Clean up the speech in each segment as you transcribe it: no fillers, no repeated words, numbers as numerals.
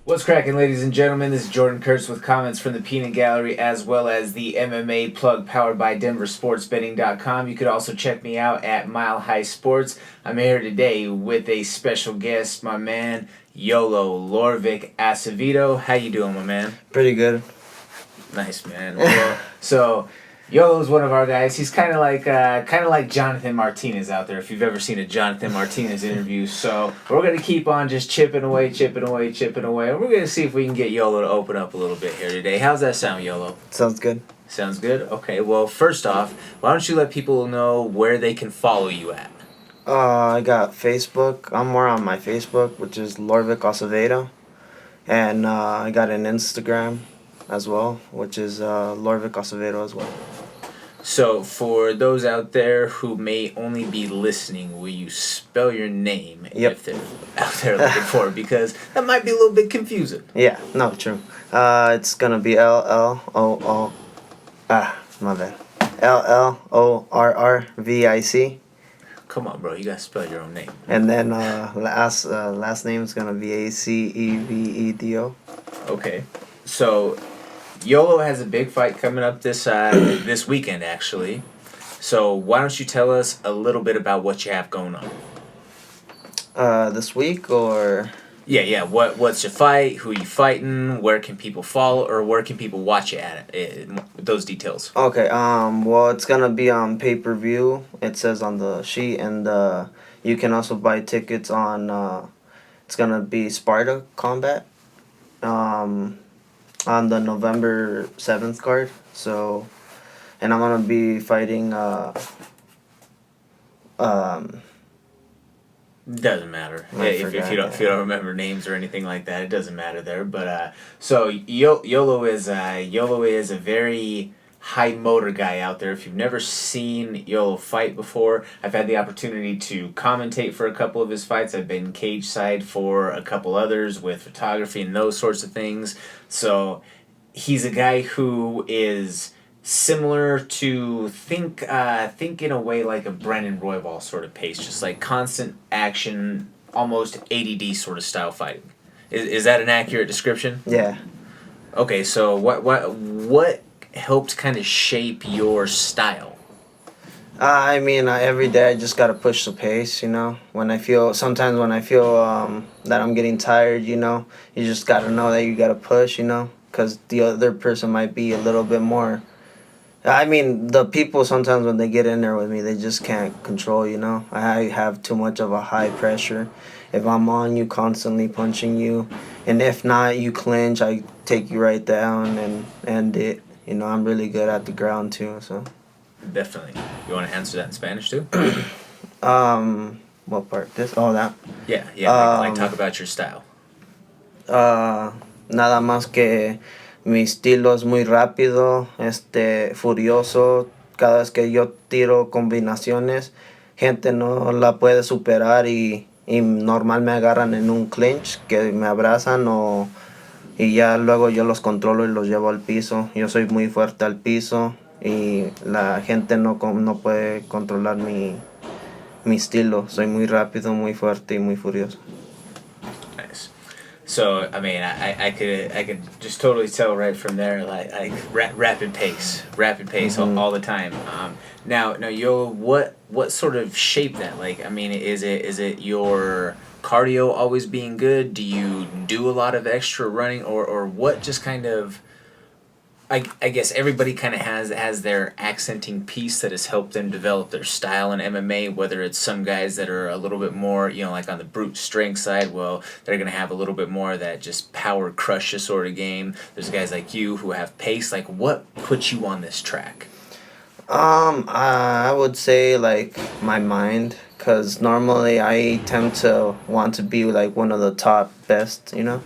What's cracking, ladies and gentlemen? This is Jordan Kurtz with comments from the Peanut Gallery as well as the MMA plug powered by DenverSportsBetting.com. You could also check me out at Mile High Sports. I'm here today with a special guest, my man Llorrvic Acevedo. How you doing, my man? Pretty good. Nice, man. Well, so Yolo's one of our guys. He's kind of like Jonathan Martinez out there, if you've ever seen a Jonathan Martinez interview. So we're going to keep on just chipping away. And we're going to see if we can get Yolo to open up a little bit here today. How's that sound, Yolo? Sounds good. Sounds good? Okay, well, first off, why don't you let people know where they can follow you at? I got Facebook. I'm more on my Facebook, which is Llorrvic Acevedo. And I got an Instagram as well, which is Llorrvic Acevedo as well. So, for those out there who may only be listening, will you spell your name if they're out there looking for it? Because that might be a little bit confusing. Yeah, no, true. It's going to be Llorrvic. Come on, bro. You got to spell your own name. And then last name is going to be Acevedo. Okay. So, Yolo has a big fight coming up this weekend, actually. So why don't you tell us a little bit about what you have going on? This week or? Yeah. What's your fight? Who you fighting? Where can people follow or where can people watch you at it? Those details. Okay. Well, it's gonna be on pay-per-view. It says on the sheet, and you can also buy tickets on. It's gonna be Sparta Combat. On the November 7th card. So, and I'm going to be fighting, doesn't matter. If you don't remember names or anything like that, it doesn't matter there. But, so Yolo is a very high motor guy out there. If you've never seen Yolo fight before, I've had the opportunity to commentate for a couple of his fights. I've been cage side for a couple others with photography and those sorts of things. So he's a guy who is similar to think in a way like a Brennan Royval sort of pace, just like constant action, almost ADD sort of style fighting. Is that an accurate description? Yeah. Okay, so what helped kind of shape your style? I mean, every day I just gotta push the pace, you know. Sometimes when I feel that I'm getting tired, you know, you just gotta know that you gotta push, you know, because the other person might be a little bit more. I mean, the people sometimes when they get in there with me, they just can't control, you know. I have too much of a high pressure. If I'm on you, constantly punching you, and if not, you clinch, I take you right down and end it. You know, I'm really good at the ground too, so. Definitely. You want to answer that in Spanish too? What part? This? Oh, that? Yeah. Like talk about your style. Nada más que mi estilo es muy rápido, furioso. Cada vez que yo tiro combinaciones, gente no la puede superar y normal me agarran en un clinch, que me abrazan y ya luego yo los controlo y los llevo al piso. Yo soy muy fuerte al piso y la gente no puede controlar mi estilo. Soy muy rápido, muy fuerte y muy furioso. Nice. So, I mean, I could just totally tell right from there, like rapid pace all the time. Now, Yolo, what sort of shaped that? Like, I mean, is it your cardio always being good? Do you do a lot of extra running, or what? Just kind of, I guess everybody kind of has their accenting piece that has helped them develop their style in MMA, whether it's some guys that are a little bit more, you know, like on the brute strength side, well, they're going to have a little bit more of that just power crush sort of game. There's guys like you who have pace. Like, what put you on this track? I would say, like, my mind, because normally I tend to want to be, like, one of the top best, you know?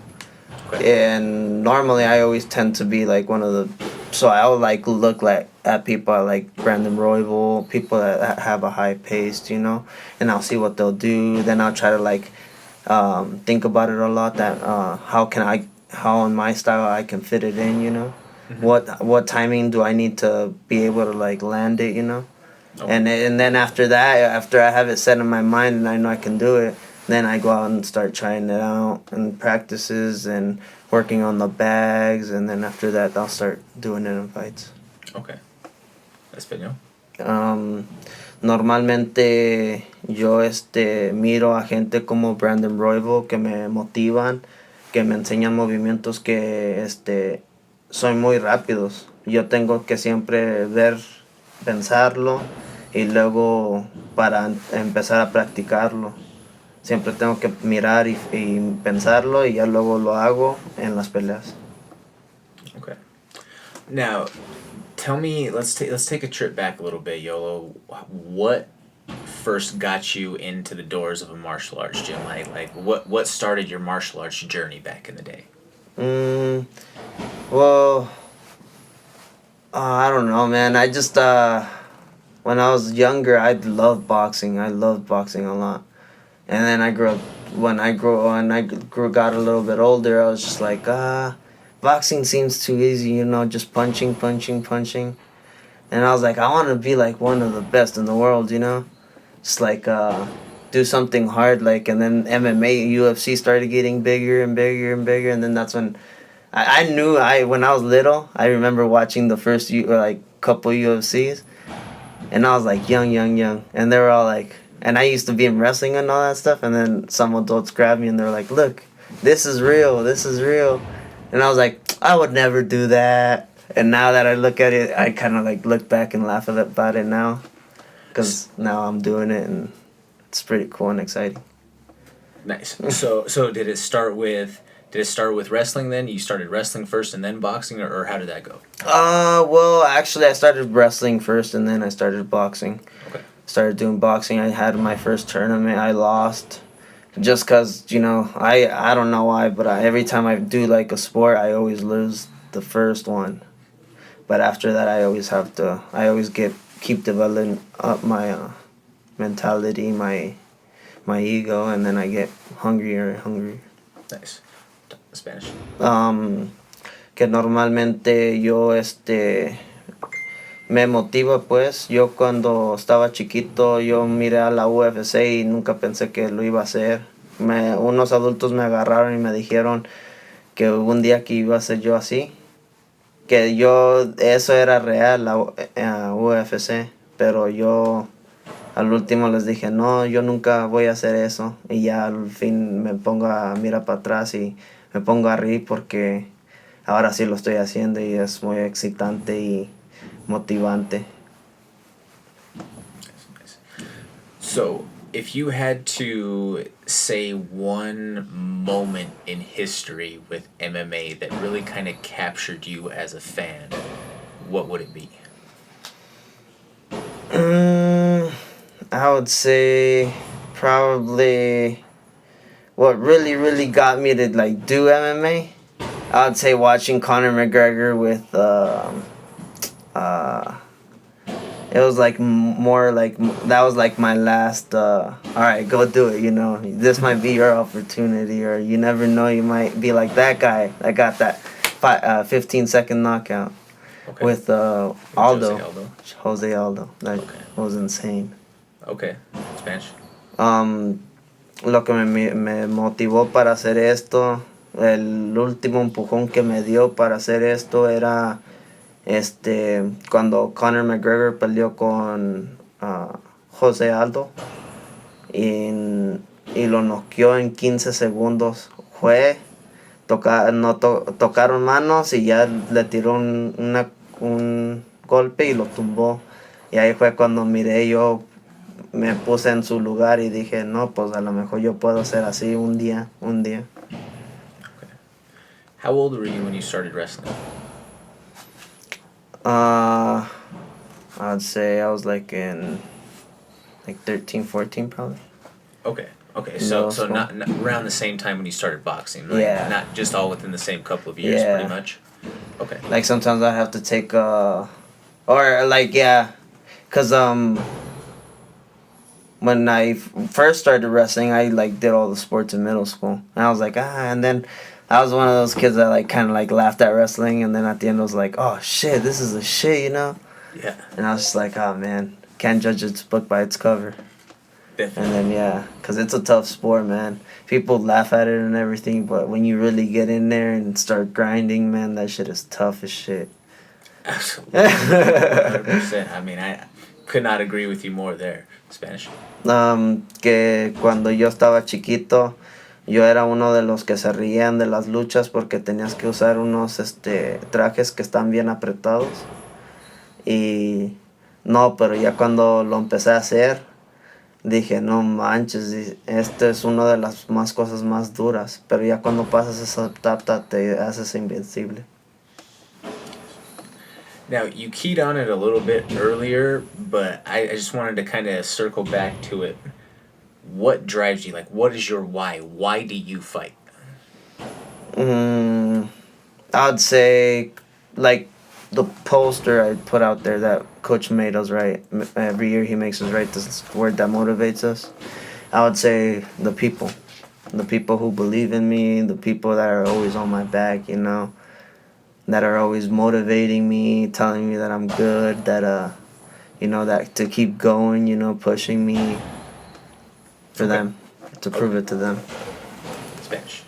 Okay. And normally I always tend to be like one of the, so I'll like look like at people like Brandon Royval, people that have a high pace, you know, and I'll see what they'll do. Then I'll try to like think about it a lot, that how in my style I can fit it in, you know. what timing do I need to be able to like land it, you know? Okay. And then after that, after I have it set in my mind and I know I can do it, then I go out and start trying it out and practices and working on the bags, and then after that I'll start doing it in fights. Okay. Español. Normalmente yo miro a gente como Brandon Royval que me motivan, que me enseñan movimientos que son muy rápidos. Yo tengo que siempre pensarlo y luego para empezar a practicarlo. Siempre tengo que mirar y pensarlo y ya luego lo hago en las peleas. Okay. Now, tell me, let's take a trip back a little bit, Yolo. What first got you into the doors of a martial arts gym? Like what started your martial arts journey back in the day? Well, I don't know, man. I just when I was younger, I loved boxing. I loved boxing a lot. And then when I got a little bit older, I was just like, boxing seems too easy, you know, just punching, punching, punching. And I was like, I want to be like one of the best in the world, you know? Just like do something hard, like, and then MMA, UFC started getting bigger and bigger and bigger, and then that's when I knew when I was little, I remember watching the first couple UFCs, and I was like young, and they were all like, and I used to be in wrestling and all that stuff, and then some adults grabbed me and they're like, look, this is real, and I was like, I would never do that. And now that I look at it, I kind of like look back and laugh about it now, because now I'm doing it and it's pretty cool and exciting. Nice. So did it start with wrestling then? You started wrestling first and then boxing, or how did that go? Well, actually I started wrestling first and then I started boxing. Okay. Started doing boxing. I had my first tournament. I lost. Just because, you know, I don't know why, but every time I do like a sport, I always lose the first one. But after that, I always keep developing up my mentality, my ego, and then I get hungrier and hungrier. Nice. Spanish. Que normalmente yo me motiva, pues. Yo cuando estaba chiquito, yo miré a la UFC y nunca pensé que lo iba a hacer. Unos adultos me agarraron y me dijeron que un día que iba a ser yo así. Que eso era real, la UFC. Pero yo al último les dije, no, yo nunca voy a hacer eso. Y ya al fin me pongo a mirar para atrás y me pongo a reír porque ahora sí lo estoy haciendo y es muy excitante y motivante. So, if you had to say one moment in history with MMA that really kind of captured you as a fan, what would it be? I would say probably what really got me to like do MMA. I would say watching Conor McGregor with it was like more like that was like my last all right, go do it, you know, this might be your opportunity, or you never know, you might be like that guy that got that 15-second knockout. Okay. With Jose Aldo. That was insane. Okay. Spanish. Lo que me motivó para hacer esto, el último empujón que me dio para hacer esto era cuando Conor McGregor peleó con Jose Aldo y lo noqueó en 15 segundos. Tocaron manos y ya le tiró un golpe y lo tumbó. Y ahí fue cuando yo me puse en su lugar y dije, no, pues a lo mejor yo puedo ser así un día. Okay. How old were you when you started wrestling? I'd say I was like in 13, 14 probably. Okay. So not around the same time when you started boxing, right? Yeah. Not just all within the same couple of years, pretty much. Okay. Like sometimes I have to take cause when I first started wrestling, I like did all the sports in middle school, and I was like and then I was one of those kids that like kind of like laughed at wrestling, and then at the end I was like, oh shit, this is the shit, you know? Yeah. And I was just like, oh man, can't judge its book by its cover. Definitely. And then because it's a tough sport, man. People laugh at it and everything, but when you really get in there and start grinding, man, that shit is tough as shit. Absolutely. 100%. I mean, I could not agree with you more there. Spanish. Que cuando yo estaba chiquito, yo era uno de los que se rían de las luchas porque tenías que usar unos trajes que están bien apretados. Y no, pero ya cuando lo empecé a hacer, dije, no manches, este es una de las más cosas más duras. Pero ya cuando pasas esa etapa te haces invencible. Now, you keyed on it a little bit earlier, but I just wanted to kind of circle back to it. What drives you? Like, what is your why? Why do you fight? I'd say, like, the poster I put out there that Coach made us write. Every year he makes us write this word that motivates us. I would say the people. The people who believe in me, the people that are always on my back, you know, that are always motivating me, telling me that I'm good, that, you know, that to keep going, you know, pushing me for them, to prove it to them. Spanish.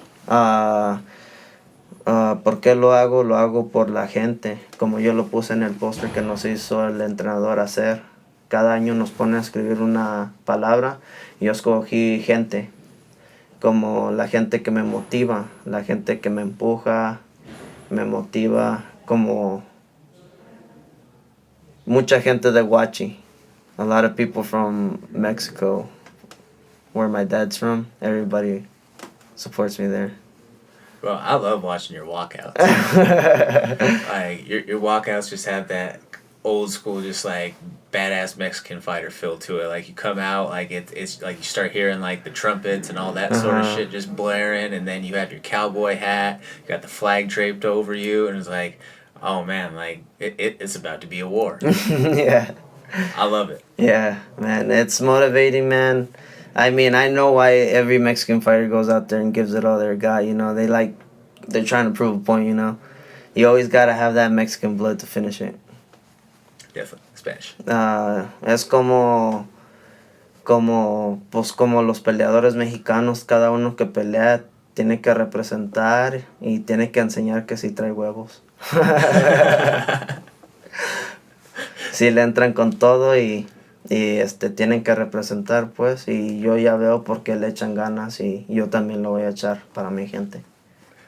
¿Por qué lo hago? Lo hago por la gente, como yo lo puse en el póster que nos hizo el entrenador hacer. Cada año nos pone a escribir una palabra y yo escogí gente, como la gente que me motiva, la gente que me empuja, me motiva, como mucha gente de Huachi. A lot of people from Mexico, where my dad's from, everybody supports me there. Bro, I love watching your walkouts. Like your walkouts just have that old school, just like badass Mexican fighter feel to it. Like you come out, like it's like you start hearing like the trumpets and all that sort of shit just blaring, and then you have your cowboy hat, you got the flag draped over you, and it's like, oh man, like it's about to be a war. Yeah. I love it. Yeah, man, it's motivating, man. I mean, I know why every Mexican fighter goes out there and gives it all their got, you know. They're trying to prove a point, you know. You always got to have that Mexican blood to finish it. Definitely. Spanish. Es como los peleadores mexicanos, cada uno que pelea tiene que representar y tiene que enseñar que sí trae huevos. Sí le entran con todo y tienen que representar, pues, y yo ya veo por qué le echan ganas y yo también lo voy a echar para mi gente.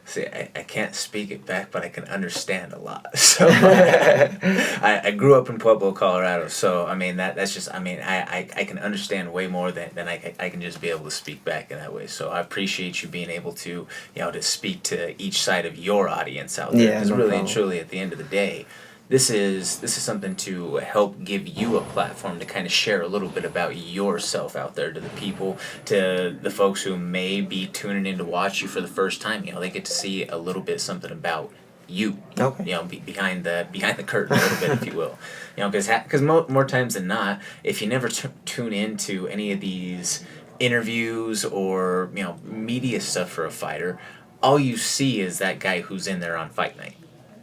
See, I can't speak it back, but I can understand a lot. So I grew up in Pueblo, Colorado, so I mean that's just, I mean I can understand way more than I can just be able to speak back in that way. So I appreciate you being able to, you know, to speak to each side of your audience out there. Because really and truly, at the end of the day, this is something to help give you a platform to kind of share a little bit about yourself out there to the people, to the folks who may be tuning in to watch you for the first time. You know, they get to see a little bit something about you. Okay. You know, behind the curtain a little bit, if you will. You know, because more times than not, if you never tune into any of these interviews or, you know, media stuff for a fighter, all you see is that guy who's in there on fight night.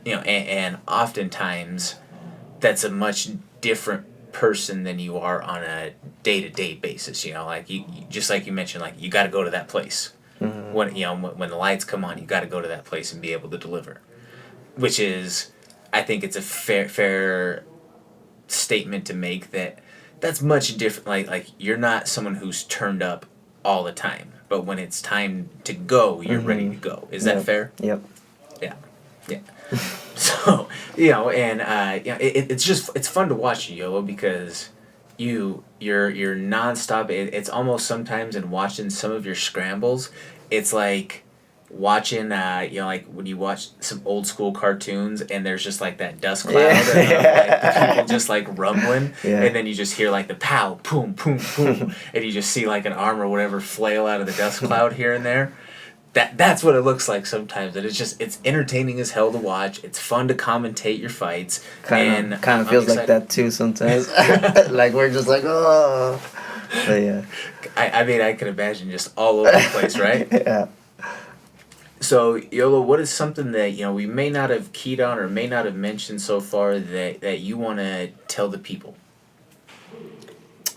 You know, and oftentimes that's a much different person than you are on a day-to-day basis. You know, like you just like you mentioned, like you got to go to that place. Mm-hmm. When when the lights come on, you got to go to that place and be able to deliver. Which is, I think it's a fair statement to make that's much different. Like you're not someone who's turned up all the time, but when it's time to go, you're ready to go. Is that fair? Yep. Yeah. Yeah. So, you know, and you know, it's fun to watch you, Yolo, because you're nonstop. It's almost sometimes in watching some of your scrambles, it's like watching you know, like when you watch some old school cartoons and there's just like that dust cloud of like people just like rumbling, and then you just hear like the pow, boom, boom, boom, and you just see like an arm or whatever flail out of the dust cloud here and there. That's what it looks like sometimes, and it's entertaining as hell to watch. It's fun to commentate your fights. Kind of feels like that too sometimes. Like we're just like, oh. But yeah. I mean, I can imagine just all over the place, right? Yeah. So, Yolo, what is something that we may not have keyed on or may not have mentioned so far that you want to tell the people?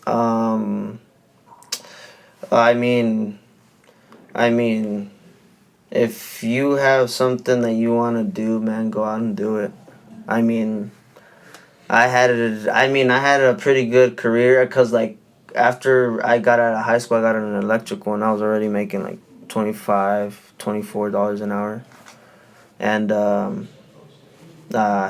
Um, I mean, I mean, if you have something that you want to do, man, go out and do it. I mean, I had a pretty good career because like after I got out of high school, I got an electrical and I was already making like $24 an hour, and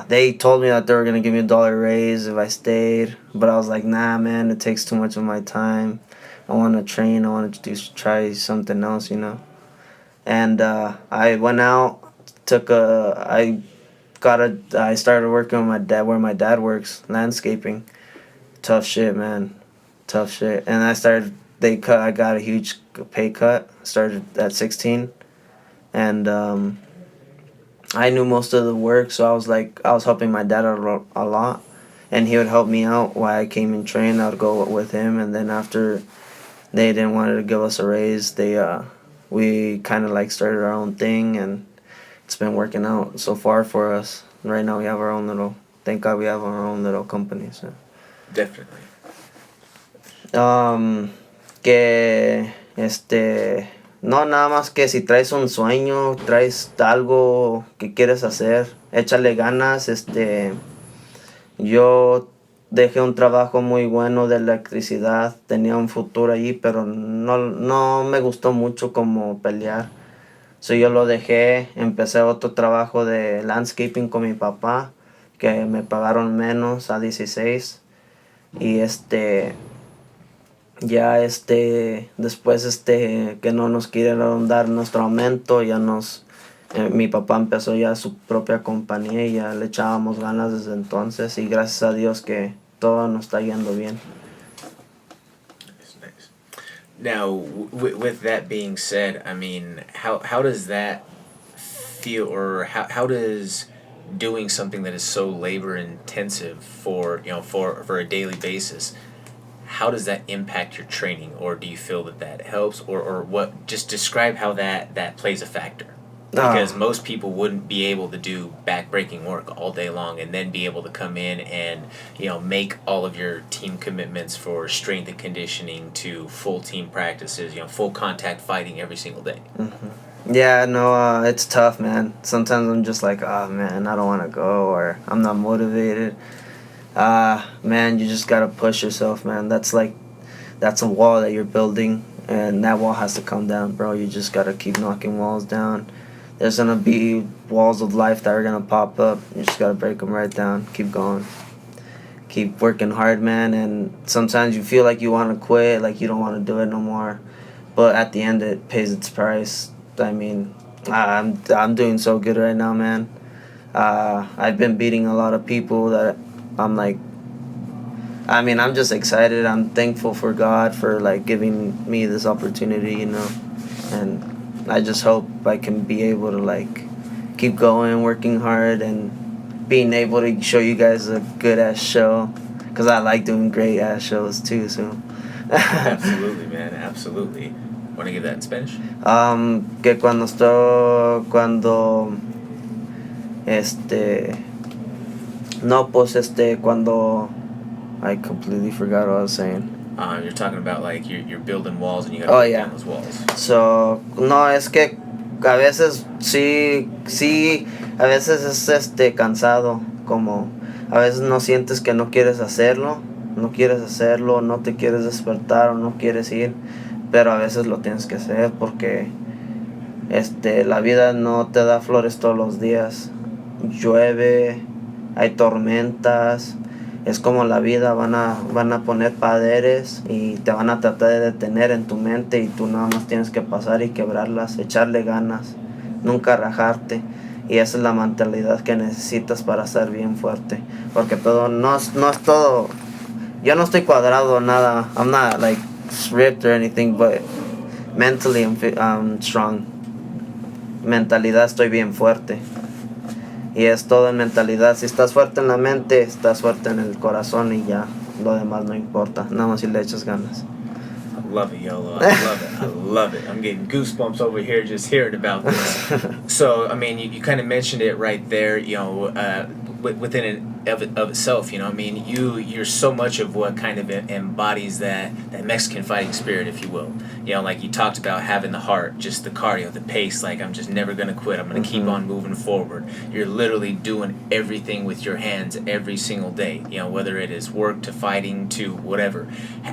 they told me that they were gonna give me $1 raise if I stayed, but I was like, nah, man, it takes too much of my time. I want to train. I want to try something else, you know. And I went out, I started working with my dad where my dad works, landscaping. Tough shit, man, tough shit. And I got a huge pay cut. Started at 16, and I knew most of the work, so I was helping my dad a lot, and he would help me out while I came and trained. I would go with him, and then after they didn't want to give us a raise, we kind of like started our own thing, and it's been working out so far for us. Right now we have our own little. Thank God we have our own little company. So. Definitely. Que no nada más que si traes un sueño, traes algo que quieres hacer, échale ganas. Yo dejé un trabajo muy bueno de electricidad, tenía un futuro allí, pero no me gustó mucho como pelear. So yo lo dejé, empecé otro trabajo de landscaping con mi papá, que me pagaron menos a 16. Y después que no nos quisieron dar nuestro aumento, mi papá empezó ya su propia compañía y ya le echábamos ganas desde entonces, y gracias a Dios que todo nos está yendo bien. Nice. Now, with that being said, I mean, how does that feel, or how does doing something that is so labor intensive for a daily basis, how does that impact your training, or do you feel that helps, or what? Just describe how that plays a factor, because most people wouldn't be able to do backbreaking work all day long and then be able to come in and make all of your team commitments for strength and conditioning to full team practices, full contact fighting every single day. Mm-hmm. Yeah, no, it's tough, man. Sometimes I'm just like, oh man, I don't want to go, or I'm not motivated. Man, you just gotta push yourself, man. That's a wall that you're building, and that wall has to come down, bro. You just gotta keep knocking walls down. There's gonna be walls of life that are gonna pop up. You just gotta break them right down. Keep going. Keep working hard, man. And sometimes you feel like you wanna quit, like you don't wanna do it no more, but at the end, it pays its price. I mean, I'm doing so good right now, man. I've been beating a lot of people that I'm like, I'm just excited. I'm thankful for God for like giving me this opportunity, and I just hope I can be able to like keep going, working hard, and being able to show you guys a good ass show, because I like doing great ass shows too. So. Absolutely, man. Absolutely. Want to give that in Spanish? Que cuando no, pues cuando I completely forgot what I was saying. You're talking about like you're building walls and you gotta break down those walls. So, no, es que a veces sí, a veces es cansado, como a veces no sientes que no quieres hacerlo, no te quieres despertar o no quieres ir, pero a veces lo tienes que hacer porque la vida no te da flores todos los días. Llueve, hay tormentas, es como la vida, van a poner paderes y te van a tratar de detener en tu mente, y tú nada más tienes que pasar y quebrarlas, echarle ganas, nunca rajarte. Y esa es la mentalidad que necesitas para ser bien fuerte, porque todo no es todo. Yo no estoy cuadrado nada. I'm not like ripped or anything, but mentally I'm strong. Mentalidad, estoy bien fuerte. Y es todo en mentalidad. Si estás fuerte en la mente, estás fuerte en el corazón, y ya lo demás no importa. Nada más si le echas ganas. Love it, Yolo. I love it. I love it. I'm getting goosebumps over here just hearing about this. So, I mean, you kind of mentioned it right there, you know, within it of itself, you know, I mean, you're so much of what kind of embodies that Mexican fighting spirit, if you will. You know, like you talked about having the heart, just the cardio, the pace, like I'm just never going to quit. I'm going to keep on moving forward. You're literally doing everything with your hands every single day, you know, whether it is work to fighting to whatever.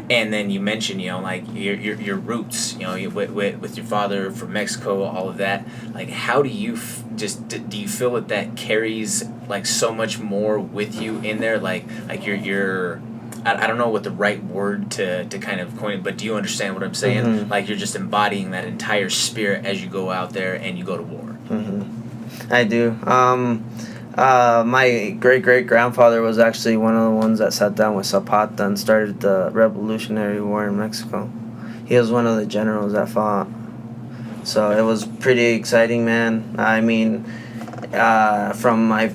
And then you mentioned, you know, like your roots, you know, with your father from Mexico, all of that. Like, how do you do you feel that carries like so much more with you in there, like you're I don't know what the right word to kind of coin it, but do you understand what I'm saying? Like you're just embodying that entire spirit as you go out there and you go to war. I do. My great-great-grandfather was actually one of the ones that sat down with Zapata and started the Revolutionary War in Mexico. He was one of the generals that fought. So it was pretty exciting, man. I mean, from my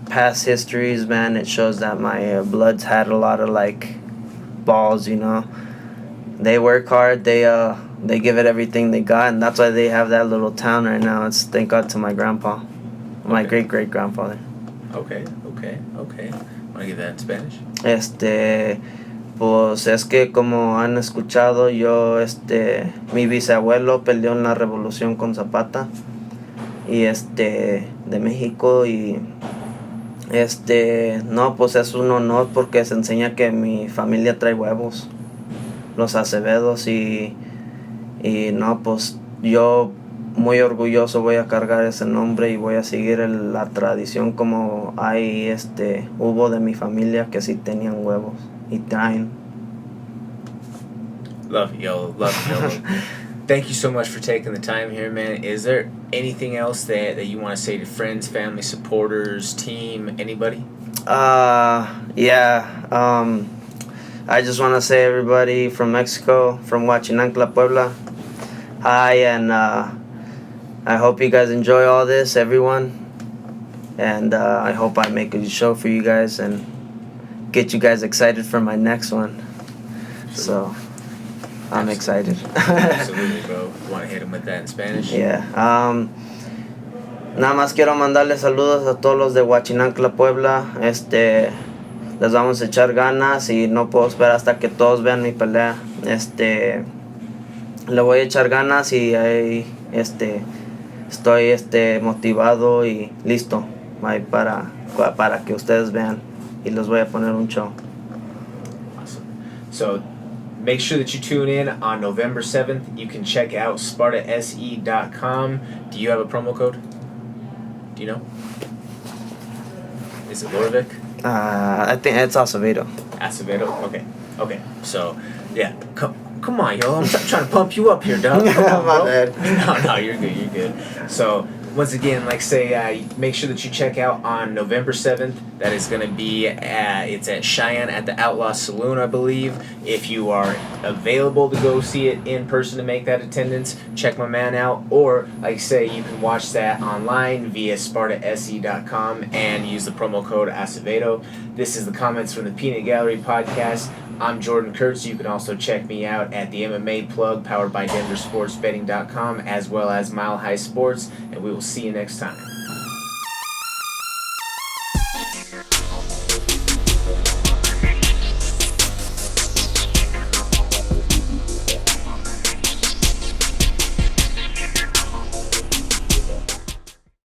past histories, man, it shows that my Bloods had a lot of, like, balls, you know. They work hard. They give it everything they got, and that's why they have that little town right now. It's thank God to my grandpa, my great-great-grandfather. Okay. Want to get that in Spanish? Pues es que como han escuchado, yo, mi bisabuelo peleó en la revolución con Zapata y de México y no, pues es un honor porque se enseña que mi familia trae huevos, los Acevedos y no, pues yo muy orgulloso voy a cargar ese nombre y voy a seguir la tradición como hubo de mi familia que sí tenían huevos y traen. Love you, Yolo. Thank you so much for taking the time here, man. Is there anything else that you want to say to friends, family, supporters, team, anybody? Yeah. I just want to say, everybody from Mexico, from Huachinancla, Puebla, hi, and I hope you guys enjoy all this, everyone. And I hope I make a show for you guys and get you guys excited for my next one. So I'm excited. Absolutely, bro. Want to hit him with that in Spanish? Yeah. Nada más quiero mandarle saludos a todos los de Huachinancla, Puebla. Les vamos a echar ganas y no puedo esperar hasta que todos vean mi pelea. Le voy a echar ganas y ahí, estoy motivado y listo para que ustedes vean y les voy a poner un show. Awesome. So make sure that you tune in on November 7th. You can check out SpartaSE.com. Do you have a promo code? Do you know? Is it Llorrvic? I think it's Acevedo. Acevedo? Okay. So, yeah. Come on, yo. I'm trying to pump you up here, dog. Come on, My bro. bad. No, you're good. So, once again, like say, make sure that you check out on November 7th. That is going to be it's at Cheyenne at the Outlaw Saloon, I believe. If you are available to go see it in person to make that attendance, check my man out. Or, like say, you can watch that online via SpartaSE.com and use the promo code Acevedo. This is the Comments from the Peanut Gallery podcast. I'm Jordan Kurtz. You can also check me out at the MMA Plug, powered by DenverSportsBetting.com, as well as Mile High Sports, and we will see you next time.